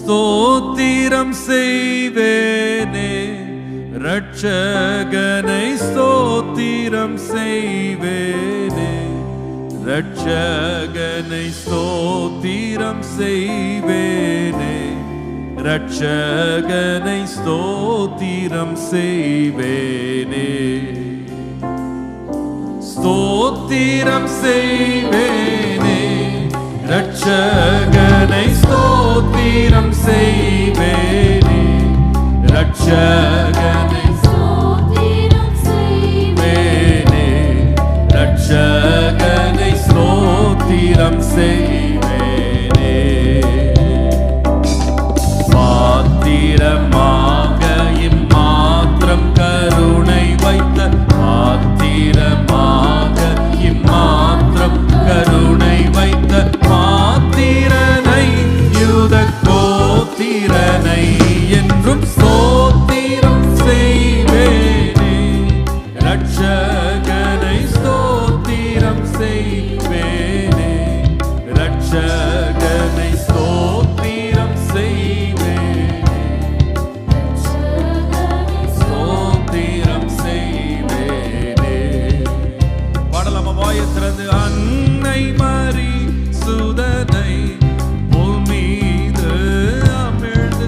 ஸ்தோத்திரம் செய்வேனே ரட்சகனை ஸ்தோத்திரம் செய்வேனே ரட்சகனை ஸ்தோத்திரம் செய்வேனே ரட்சகனை ஸ்தோத்திரம் செய்வேனே ஸ்தோத்திரம் செய்வேனே ரட்சகனை ஸ்தோத்திரம் செய்வேனே ரட்சகனை ஸ்தோத்திரம் செய்வேனே ரட்சகனை ஸ்தோத்திரம் செய்வேனே பாத்திரமாக இம்மாத்திரம் கருணை வைத்த பாத்திரமாக இம்மாத்திரம் கருணை வைத்த பாத்திரனை யூத கோத்திரனை என்றும் ஸ்தோத்திரம் செய்வேனே ரட்சகனை ஸ்தோத்திரம் செய்வேனே ரட்சகனை ஸ்தோத்திரம் செய்வேனே ஸ்தோத்திரம் செய்வேனே. பாடலாமா? வாயை திறந்து அன்னை மரி சுதனை பூமீது அமிழ்ந்து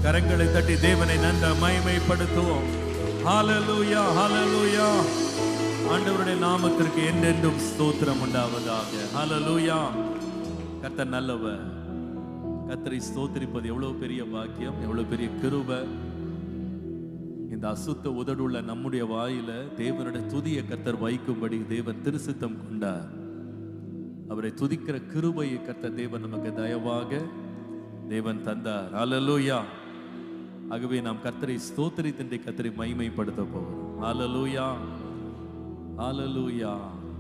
கரங்களை தட்டி தேவனை நன்ற மகிமைப்படுத்துவோம். ஹalleluya ஹalleluya. ஆண்டவருடைய நாமத்திற்கு என்றென்றும் ஸ்தோத்திரம் உண்டாவதாக. ஹalleluya. கர்த்தர் நல்லவர். கர்த்தரை ஸ்தோத்திரிப்பது எவ்வளவு பெரிய பாக்கியம், எவ்வளவு பெரிய கிருபை. இந்த அசுத்த உதடுள்ள நம்முடைய வாயில தேவனுடைய துதியை கர்த்தர் வைக்கும்படி தேவன் திருசித்தம் கொண்டார். அவரை துதிக்கிற கிருபையை கர்த்தர் தேவன் நமக்கு தயவாக தேவன் தந்தார். ஹalleluya. ஆகவே நாம் கர்த்தரை ஸ்தோத்திரித்து கர்த்தரை மகிமைப்படுத்த போகிறோம். ஹalleluya ஹalleluya.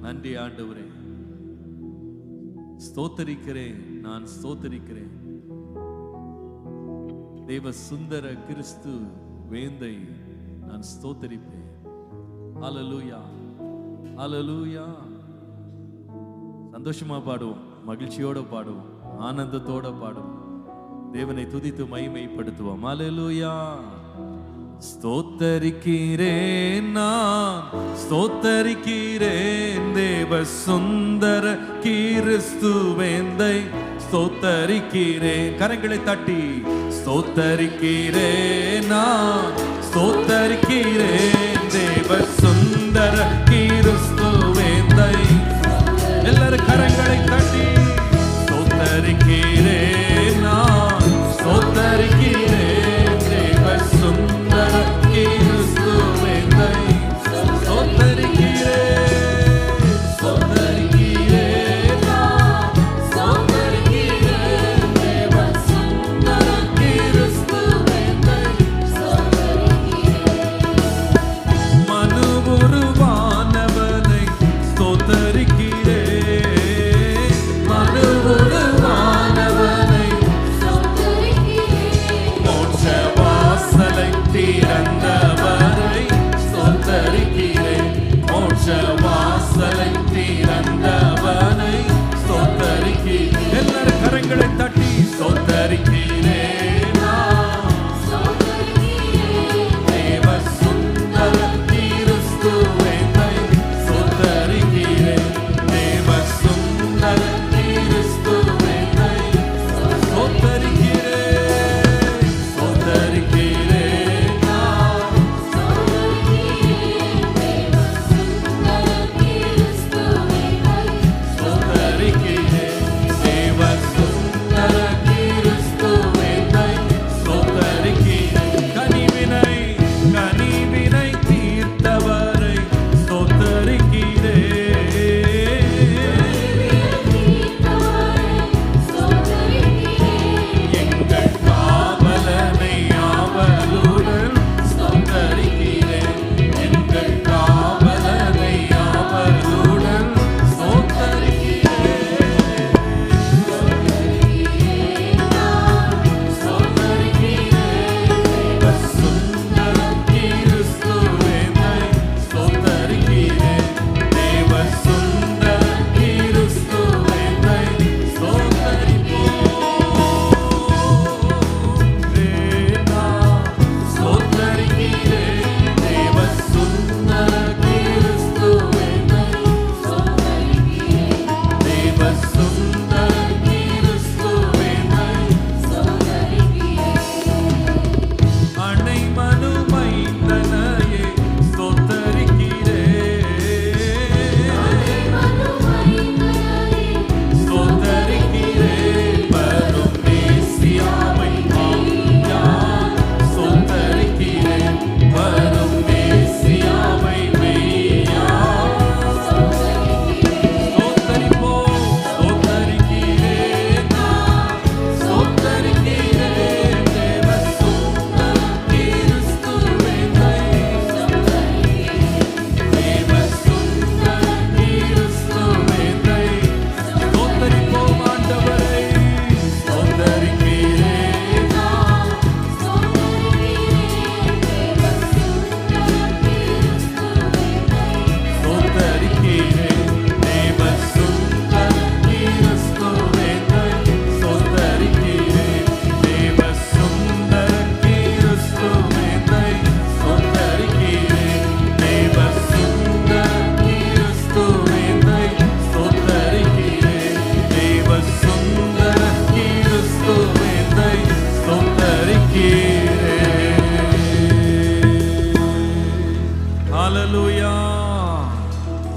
நன்றி ஆண்டவரே, ஸ்தோத்திரிக்கிறேன், நான் ஸ்தோத்திரிக்கிறேன். தேவ சுந்தர கிறிஸ்து வேந்தை நான் ஸ்தோத்திரிப்பேன். ஹalleluya ஹalleluya. சந்தோஷமா பாடுவோம், மகிழ்ச்சியோட பாடுவோம், ஆனந்தத்தோட பாடுவோம், தேவனை துதித்து மகிமைப்படுத்துவோம். ஹalleluya. ஸ்தோத்தரிக்கிறேன், நான் ஸ்தோத்தரிக்கிறேன் தேவ சுந்தர கிறிஸ்து வேந்தை ஸ்தோத்தரிக்கிறேன். கரங்களை தட்டி ஸ்தோத்தரிக்கிறேன், நான் ஸ்தோத்தரிக்கிறேன் தேவ சுந்தர கிறிஸ்து வேந்தை. எல்லாரும் கரங்களை தட்டி ஸ்தோத்தரிக்கிறேன், நான் ஸ்தோத்தரிக்கிறேன் தேவ சுந்தர கிறிஸ்து வேந்தை ஸ்தோத்தரிக்கிறேன், ஸ்தோத்தரிக்கிறேன், நான் ஸ்தோத்தரிக்கிறேன் தேவ சுந்தர கிறிஸ்து வேந்தை ஸ்தோத்தரிக்கிறேன். மனுவுருவானவனை ஸ்தோத்தரிக்கிறேன்,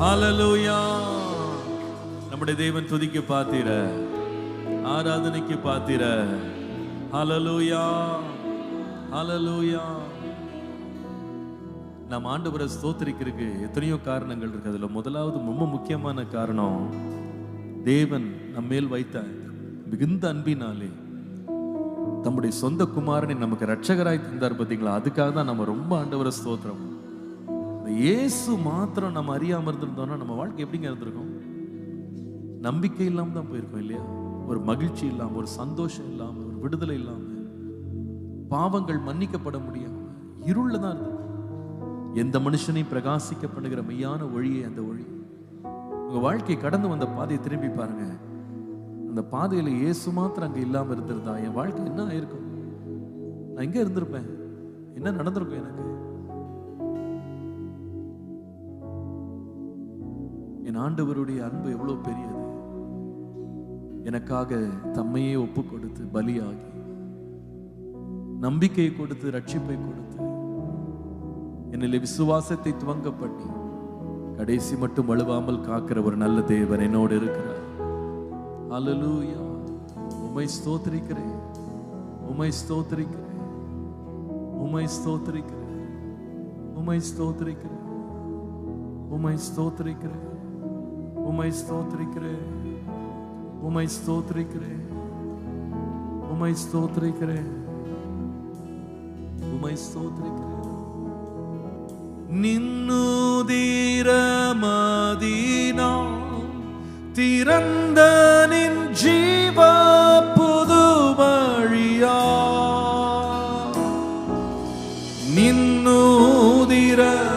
ஹalleluya. நம்முடைய தேவன் துதிக்கு பாத்திர, ஆராதனைக்கு பாத்திர. ஹalleluya, ஹalleluya. நாம் ஆண்டவரை ஸ்தோத்திரிக்கிறதுக்கு எத்தனையோ காரணங்கள் இருக்கு. அதுல முதலாவது ரொம்ப முக்கியமான காரணம், தேவன் நம்மேல் வைத்த மிகுந்த அன்பினாலே தம்முடைய சொந்த குமாரனை நமக்கு ரட்சகராய் தந்தார். பார்த்தீங்களா? அதுக்காக தான் நம்ம ரொம்ப ஆண்டவரை ஸ்தோத்திரம். இயேசு மாத்திரம் நம்ம அறியாம இருந்திருந்தோம்னா நம்ம வாழ்க்கை எப்படிங்க இருந்திருக்கும்? நம்பிக்கை இல்லாம தான் போயிருக்கோம் இல்லையா? ஒரு மகிழ்ச்சி இல்லாம, ஒரு சந்தோஷம் இல்லாம, ஒரு விடுதலை இல்லாம, பாவங்கள் மன்னிக்கப்பட முடியாம இருள்ல தான் இருந்தது. எந்த மனுஷனையும் பிரகாசிக்க பண்ணுகிற மெய்யான வழியே அந்த வழி. உங்க வாழ்க்கையை கடந்து வந்த பாதையை திரும்பி பாருங்க. அந்த பாதையில இயேசு மாத்திரம் அங்க இல்லாம இருந்திருந்தா என் வாழ்க்கை என்ன ஆயிருக்கும்? நான் எங்க இருந்திருப்பேன்? என்ன நடந்திருக்கும் எனக்கு? என் ஆண்டவருடைய அன்பு எவ்வளவு பெரியது. எனக்காக தம்மையே ஒப்பு கொடுத்து பலியாகி நம்பிக்கையை கொடுத்து ரட்சிப்பை கொடுத்து என்னிலே விசுவாசத்தை துவங்க பண்ணி கடைசி மட்டும் வழுவாமல் காக்கிற ஒரு நல்ல தேவன் என்னோடு இருக்கிறார். ஹalleluya. உம்மை ஸ்தோத்திரிக்கிறேன், உம்மை ஸ்தோத்திரிக்கிறேன், உம்மை ஸ்தோத்திரிக்கிறேன், உம்மை ஸ்தோத்திரிக்கிறேன், உம்மை ஸ்தோத்திரிக்கிறேன், உம்மை ஸ்தோத்திரிக்கிறேன், உம்மை ஸ்தோத்திரிக்கிறேன், உம்மை ஸ்தோத்திரிக்கிறேன், உம்மை ஸ்தோத்திரிக்கிறேன். நின்னுதிரமதினா திறந்த நின் ஜீவ புது வழியா,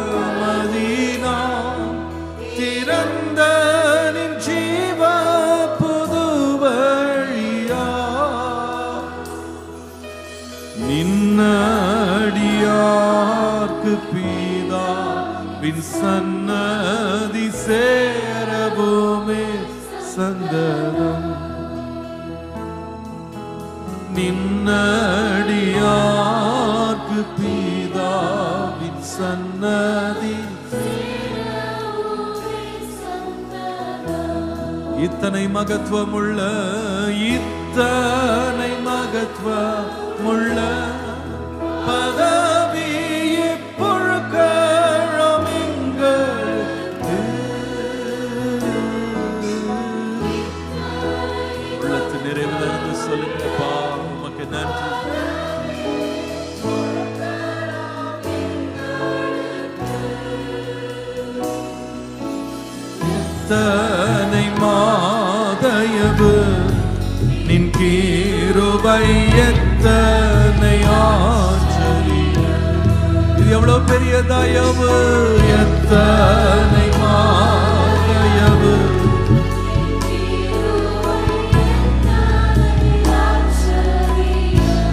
நின்னுதிரமதினா திறந்த நின் ஜீவ புது வழியா, நின்னடியார்க்கு பீதா பின் சன்னதி சேரவுமே சந்ததம், நின்னடியார்க்கு பீதா பின் சன்னதி. இத்தனை மகத்துவமுள்ள, இத்தனை மகத்துவமுள்ள பதவி பொழுக்கழம் எங்களுக்கு உள்ளத்து நிறைவிலிருந்து சொல்லுங்கப்பா, உமக்கு நன்றி. இத்தனை மாதயவு நின் கிருபை எத்தனை ஆச்சரியம். இது எவ்வளவு பெரிய தயவு, எத்தனை மாதயவு.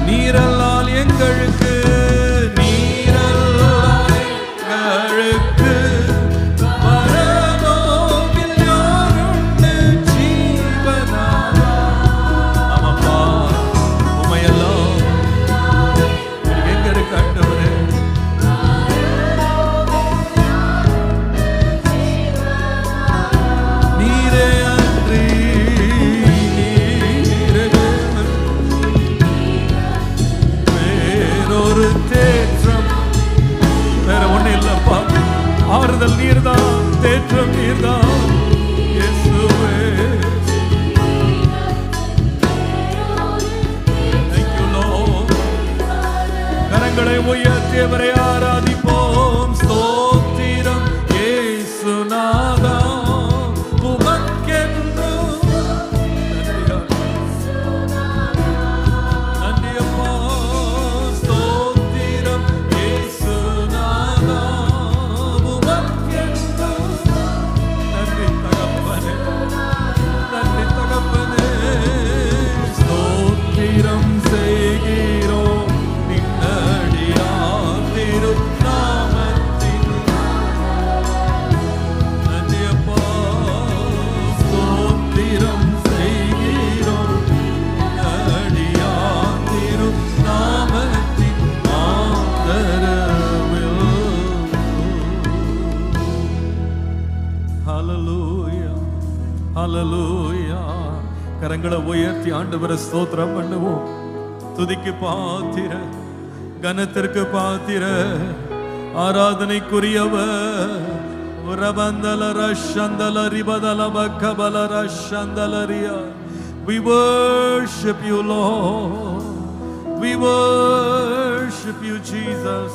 நீரல்லால் எங்களுக்கு, நீரல்லால் எங்களுக்கு வரலோகில் யாருண்டு ஜீவனாரா. ஆமாப்பா, உமையெல்லாம் எங்க இருக்கு ஆண்டவரே? நீரே அன்றி வேறொரு தேற்றம் வேற ஒண்ணு இல்லப்பா. ஆறுதல் நீர்தான், தேற்றம் நீர்தான் இயேசுவே. Thank you Lord. கரங்களை உயர்த்தியவரை ஆராதிப்போம். ஸ்தோத்திரம் இயேசுநாதா உமக்கென்று. நன்றியப்பா. ஸ்தோத்திரம் இயேசுநாதா உமக்கென்று. நன்றி தகப்பனே, நன்றி தகப்பனே. ஸ்தோத்திரம் செய்கிறோம் நின்னடியார் திருநாமத்தின். நன்றியப்பா. ஸ்தோத்திரம் செய்கிறோம் நின்னடியார் திருநாமத்தின் ஆதரவில். கரங்களை உயர்த்தி ஆண்டவரை ஸ்தோத்திரம் பண்ணுவோம். துதிக்கு பாத்திர, கனத்திற்கு பாத்திர, ஆராதனைக்குரியவர். We worship you, Lord. We worship you, Jesus.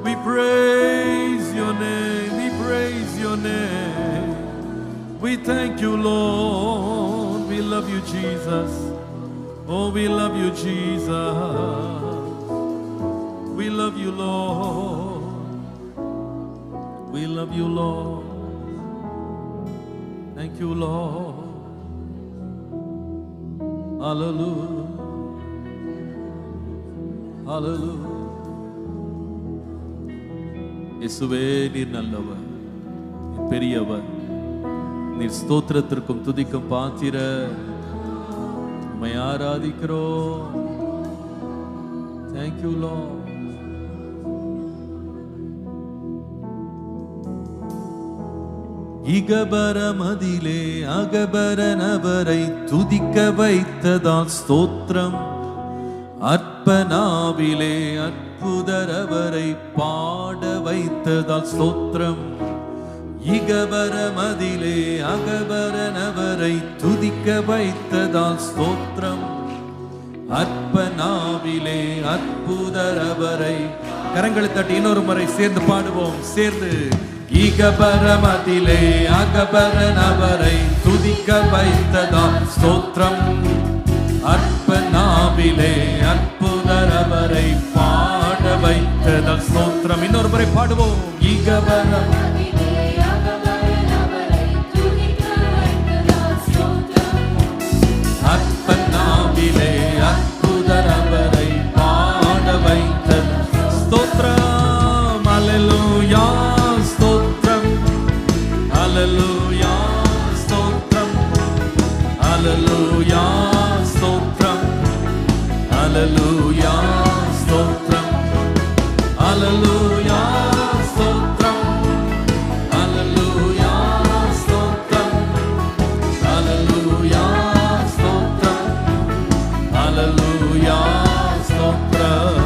We praise your name. We praise your name. We thank you, Lord. We love you, Jesus. Oh, we love you, Jesus. We love you, Lord. We love you, Lord. Thank you, Lord. Hallelujah. Hallelujah. இயேசுவே, நீர் நல்லவர், நீர் பெரியவர், நீர் ஸ்தோத்திரத்திற்கும் துதிக்கும் பாத்திர. உம்மை ஆராதிக்கிறோம். Thank you, Lord. இகபரமதிலே அகபரனவரை துதிக்க வைத்ததால் ஸ்தோத்திரம். அற்பனாவிலே அற்புதரவரை பாட வைத்ததால் ஸ்தோத்திரம். இகபரமதிலே அகபரனவரை துதிக்க வைத்ததால் ஸ்தோத்திரம். அற்பனாவிலே அற்புதரவரை. கரங்களை தட்டி இன்னொரு முறை சேர்ந்து பாடுவோம். சேர்ந்து இகபரமதிலே அகபரனவரை துதிக்க வைத்ததால் ஸ்தோத்திரம். அற்பனாவிலே அற்புதரவரை பாட வைத்ததால் ஸ்தோத்திரம். இன்னொரு முறை பாடுவோம். இகபரமதிலே அகபரனவரை துதிக்க வைத்ததால் ஸ்தோத்திரம். அற்பனாவிலே அற்புதரவரை பாட வைத்ததால் ஸ்தோத்திரம். அல்லேலூயா. Hallelujah, stotram. Hallelujah, stotram. Hallelujah, stotram. Hallelujah, stotram. Hallelujah, stotram. Hallelujah, stotram. Hallelujah, stotram.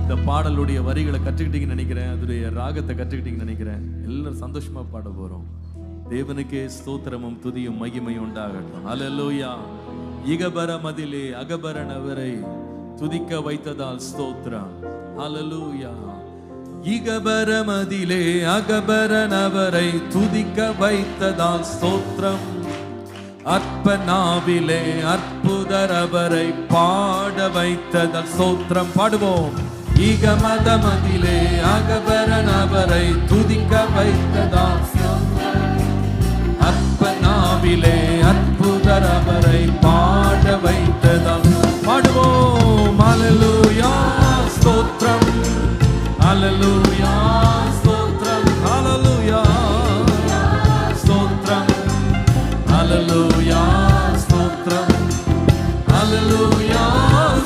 இந்த பாடலுடைய வரிகளை கற்றுக்கிட்டீங்கன்னு நினைக்கிறேன். அதோடைய ராகத்தை கற்றுக்கிட்டீங்கன்னு நினைக்கிறேன். எல்லாரும் சந்தோஷமா பாட போறோம். தேவனுக்கே ஸ்தோத்திரமும் துதியும் மகிமையும் உண்டாகட்டும். ஹல்லேலூயா. இகபரமதிலே அகபரனவரை துதிக்க வைத்ததால் ஸ்தோத்திரம். ஹல்லேலூயா. இகபரமதிலே அகபரனவரை துதிக்க வைத்ததால் ஸ்தோத்திரம். அற்பனாவிலே அற்புதரவரை பாட வைத்ததால் ஸ்தோத்திரம். பாடுவோம். இகமதமதிலே அகபரனவரை துதிக்க வைத்ததால் அற்பனாவிலே அற்புதரவரை பாட வைத்ததால். பாடுவோம். அல்லேலூயா, ஸ்தோத்திரம். அல்லேலூயா, ஸ்தோத்திரம். அல்லேலூயா, ஸ்தோத்திரம். அல்லேலூயா, ஸ்தோத்திரம். அல்லேலூயா,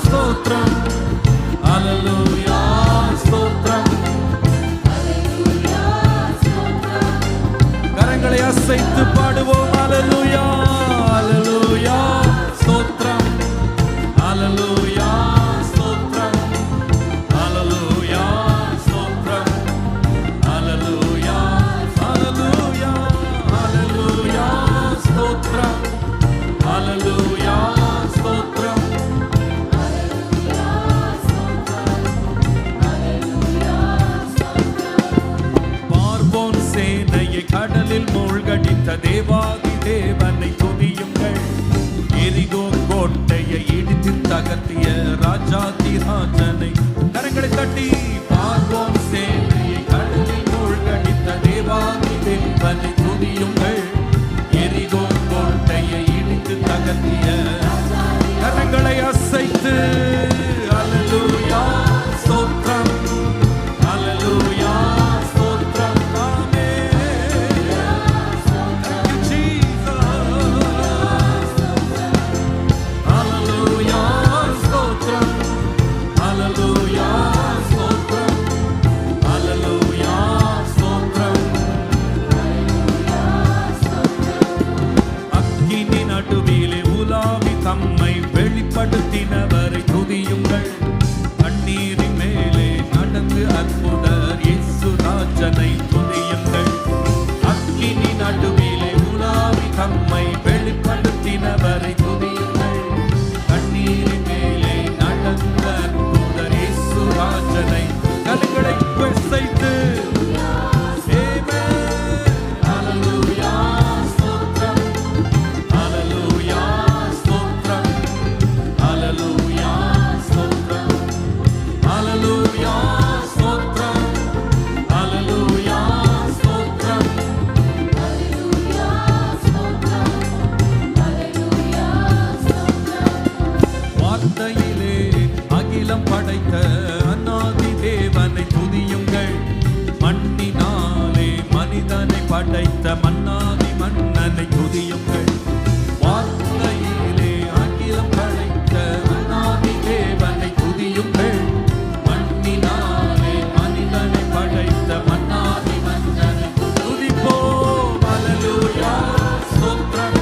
ஸ்தோத்திரம். Hallelujah, stotram. Hallelujah, stotram. கரங்களை அசைத்து பாடுவோம். Hallelujah, hallelujah, stotram. Hallelujah, stotram. Hallelujah, stotram. Hallelujah, hallelujah, hallelujah, stotram. Hallelujah, stotram. கடலில் மூழ்கடித்த தேவாதி தேவனை துதியுங்கள். எரிகோ கோட்டையை இடித்து தகர்த்திய ராஜாதி ராஜனை. கரங்களை தட்டி. பார்வோன் சேனையை கடலில் மூழ்கடித்த தேவாதி தேவனை துதியுங்கள். எரிகோ கோட்டையை இடித்து தகர்த்திய. கரங்களை அசைத்து. அல்லேலூயா, ஸ்தோத்திரம். அல்லேலூயா, ஸ்தோத்திரம். படைத்த அநாதி தேவனை துதியுங்கள். மண்ணினாலே மனிதனை படைத்த மன்னாதி மன்னனை துதியுங்கள். வார்த்தையிலே அகிலம் படைத்த அநாதி தேவனை துதியுங்கள். மண்ணினாலே மனிதனை படைத்த மன்னாதி மன்னனை துதிப்போம். அல்லேலூயா ஸ்தோத்திரம்.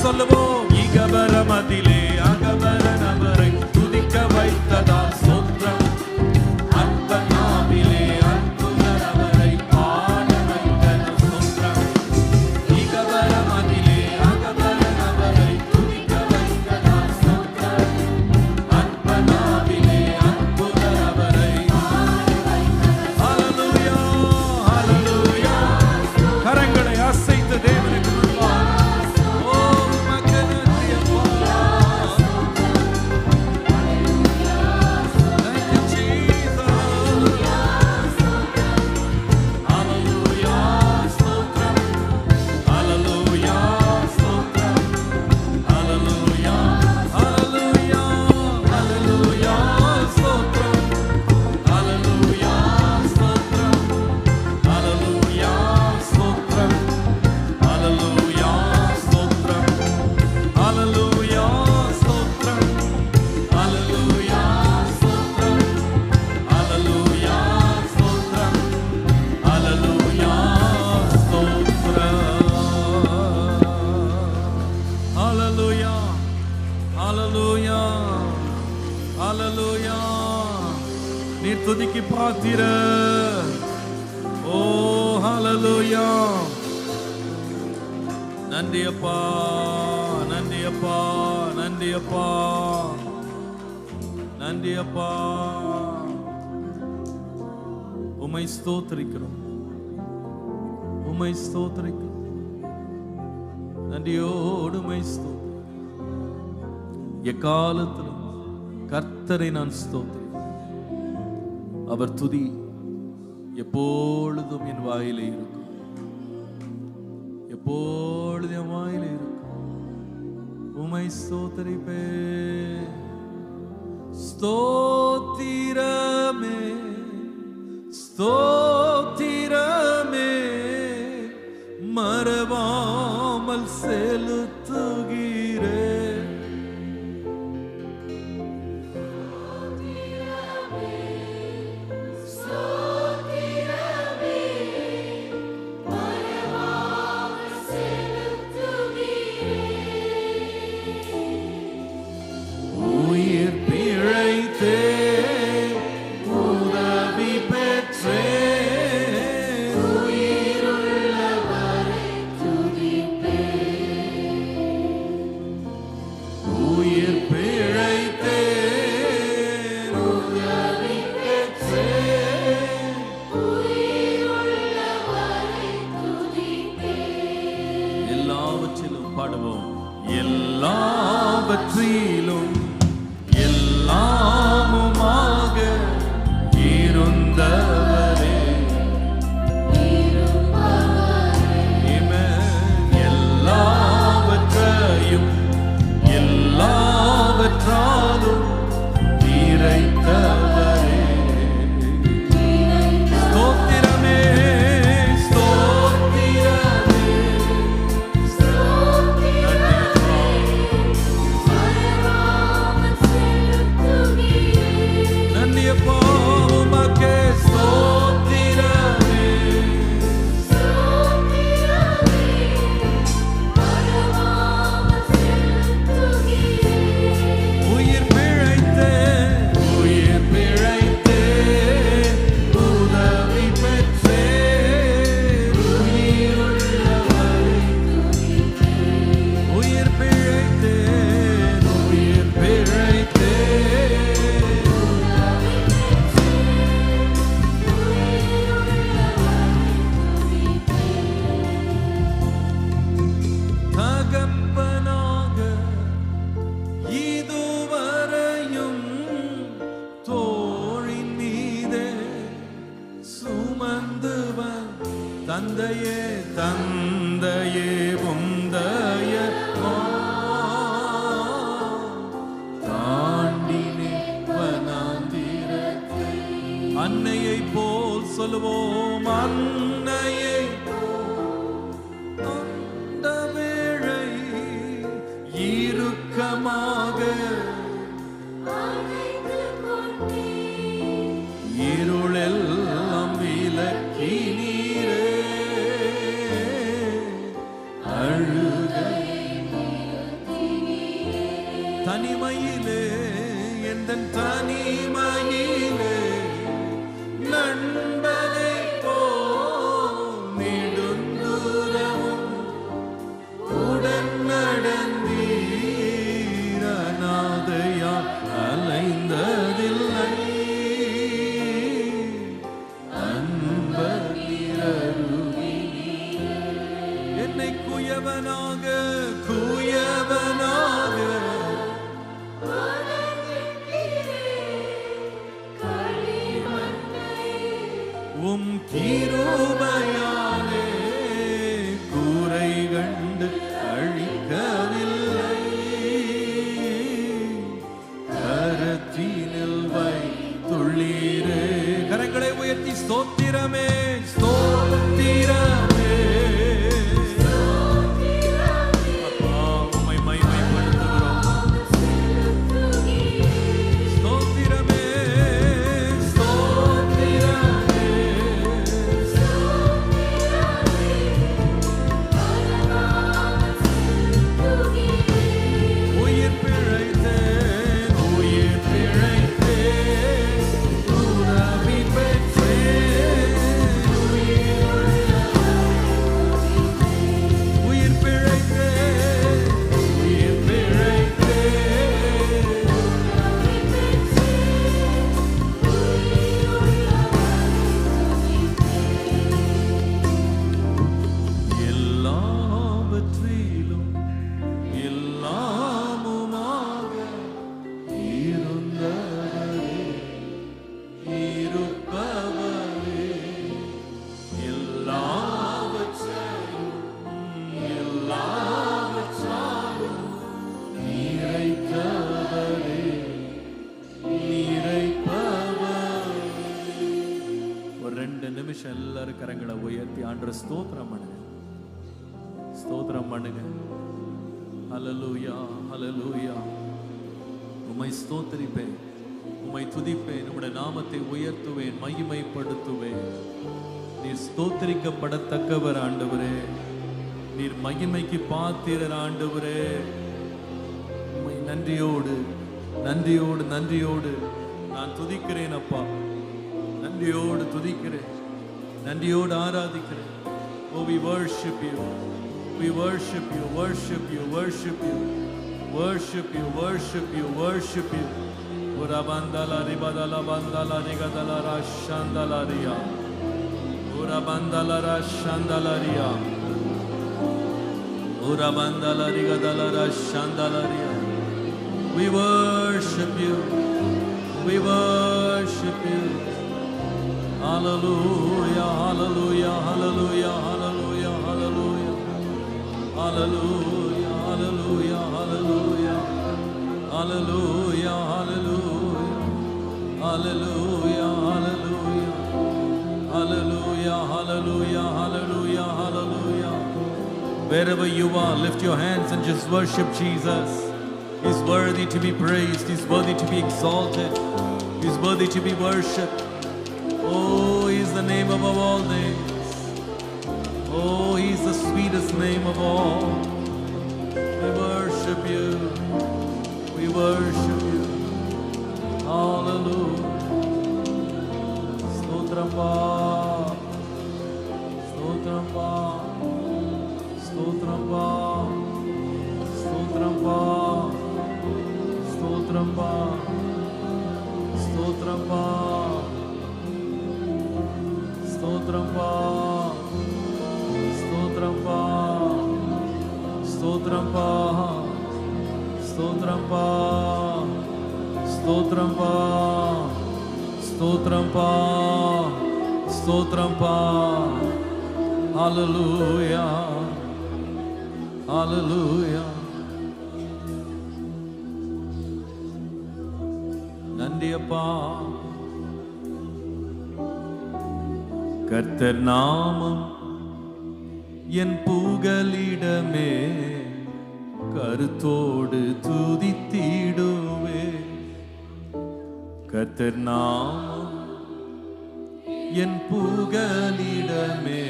சொல்லுவோம். இகபரமதிலே அகபர நபரை துதிக்க வைத்ததா ஸ்தோத்திரம். அற்பனாவிலே அற்புதரவரை பாட வைத்ததா ஸ்தோத்திரம். இகபரமதிலே அகபர நபரை துதிக்க வைத்ததா ஸ்தோத்திரம். அற்பனாவிலே அற்புதரவரை ஹல்லேலூயா ஹல்லேலூயா. கரங்களை அசைத்து தேவனுக்கு ஹல்லேலூயா. நீர் துதிக்கு பாத்திர. ஓ ஹல்லேலூயா. நன்றி அப்பா நன்றி அப்பா நன்றி அப்பா நன்றி அப்பா. உம்மை ஸ்தோத்திரிக்கிறோம் உம்மை ஸ்தோத்திரிக்கிறோம். நன்றியோடு உம்மை ஸ்தோத்திரிக்கிறோம். எக்காலத்திலும் கர்த்தரை நான் ஸ்தோத்திரிக்கிறேன். அவர் துதி எப்பொழுதும் என் வாயிலே இருக்கும். எப்பொழுதும் என் வாயிலே இருக்கும். உம்மை ஸ்தோத்திரிப்பே. ஸ்தோத்திரமே ஸ்தோத்திரமே மறவாமல் செலுத்துகிறே. எல்லாவற்றிலும் எல்லாமுமாக இருந்தவரே. எல்லாவற்றையும் எல்லாவற்றாலும் நிறைத்தவரே. ஸ்தோத்திரமே ஸ்தோத்திரமே. தனிமையிலே எந்தன் தனிமையிலே நண்பனை போல் நெடுந்தூரமும் உடன் நடந்தீர். அநாதையாய் அலைந்ததில்லை, என்னை குயவனாக குயவனாக உம் கிருபையாலே கூரை கண்டு அழிக்கவில்லை. கரத்தினில் வைத்துள்ளீரே. கரங்களை உயர்த்தி ஸ்தோத்திரமே ஸ்தோத்திரமே. எல்லாரும் கரங்களை உயர்த்தி ஆண்டவரை ஸ்தோத்திரம் பண்ணுங்க, ஸ்தோத்திரம் பண்ணுங்க. ஹல்லேலூயா ஹல்லேலூயா. உம்மை ஸ்தோத்திரிப்பேன், உம்மை துதிப்பேன், உம்முடைய நாமத்தை உயர்த்துவேன், மகிமைப்படுத்துவேன். நீர் ஸ்தோத்திரிக்கப்படத்தக்கவர் ஆண்டவரே, நீர் மகிமைக்கு பாத்திரர் ஆண்டவரே. உம்மை நன்றியோடு நன்றியோடு நன்றியோடு நான் துதிக்கிறேன் அப்பா, நன்றியோடு துதிக்கிறேன், நன்றியோடு ஆராதிக்கிறேன். Oh, we worship you, we worship you, worship you, worship you, worship you, worship you, worship you. Ora bandala ribadala bandala rigadala rashandala ria, ora bandala rashandala ria, ora bandala rigadala rashandala ria. We worship you, we worship you. Hallelujah, hallelujah, hallelujah, hallelujah, hallelujah, hallelujah, hallelujah, hallelujah, hallelujah, hallelujah, hallelujah, hallelujah, hallelujah, hallelujah, hallelujah. Wherever you are, lift your hands and just worship Jesus. He's worthy to be praised, He's worthy to be exalted, He's worthy to be worshipped. Oh, He's the name above all names. Oh, He's the sweetest name of all. We worship you, we worship you. Hallelujah. Stotrampa, Stotrampa, Stotrampa, Stotrampa, Stotrampa, Stotrampa. Stotrampa, Stotrampa, Stotrampa, Stotrampa, Stotrampa, Stotrampa, Stotrampa. Hallelujah, Hallelujah. நன்றியப்பா. கர்த்தர் நாமம் என் புகலிடமே, கருத்தோடு துதித்திடுவே. கர்த்தர் நாமம் என் புகலிடமே,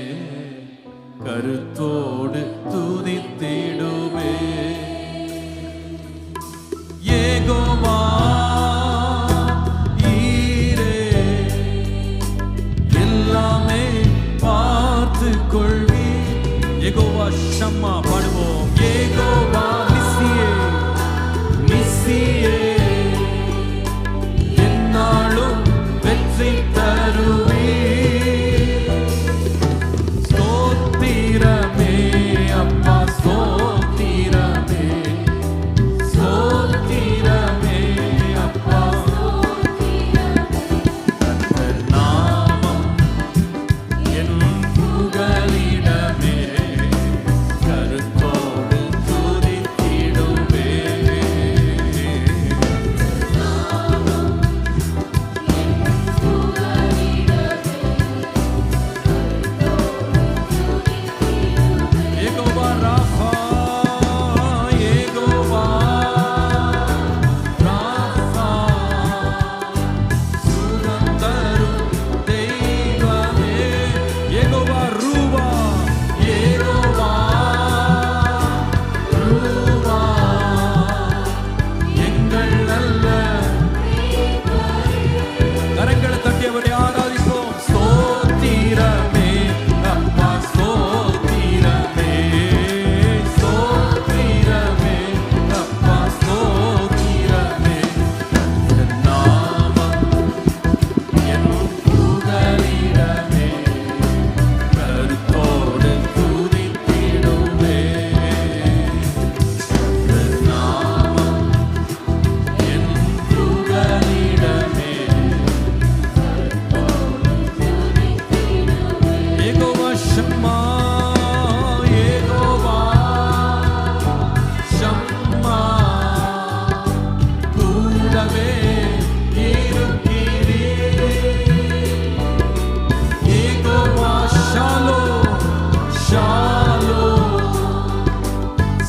கருத்தோடு துதித்திடுவே. ஏகோவா ஷம்மா பாடுவோம். ஏகோவா நிசியே, நிசியே, என்னாலும் வெற்றி தருவே. ஸ்தோத்திரமே அப்பா, ஸ்தோத்திரமே, ஸ்தோத்திரமே அப்பா. கர்த்தர் நாமம் என் புகலிடமே, கருத்தோடு துதித்திடுவே. ஏகோவா ராஃபா, ஏகோவா ராஃபா, சுகம் தரும் தெய்வமே. ஏகோவா ரூவா, ஏகோவா ரூவா, எங்கள் நல்ல. கரங்களை தட்டி அவரை ஆராதிப்போம். ஸ்தோத்திரமே அப்பா, ஸ்தோத்திரமே, ஸ்தோத்திரமே அப்பா, ஸ்தோத்திரமே. கர்த்தர் நாமம் என் புகலிடமே, கருத்தோடு துதித்திடுவே. கர்த்தர் நாமம் என் புகலிடமே, ஏகோவா ஷம்மா, ஏகோவா ஷம்மா, கூடவே இருக்கிறீர். ஏகோவா ஷாலோம், ஷாலோம்,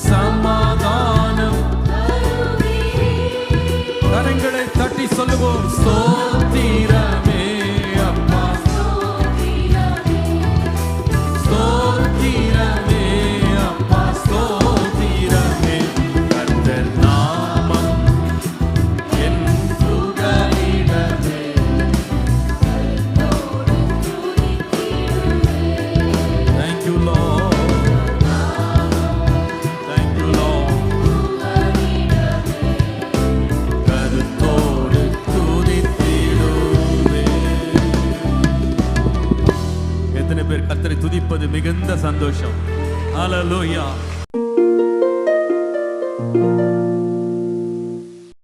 சமாதானம். கரங்களை தட்டி சொல்லுவோம். ஸ்தோத்திரமே அப்பா, ஸ்தோத்திரமே அப்பா, ஸ்தோத்திரமே. கர்த்தர் நாமம் என் புகலிடமே. Thank you, Lord. Thank you, Lord. கருத்தோடு துதித்திடுவே. எத்தனை பேர் கர்த்தரை துதிப்பது மிகுந்த சந்தோஷம். ஹல்லேலூயா.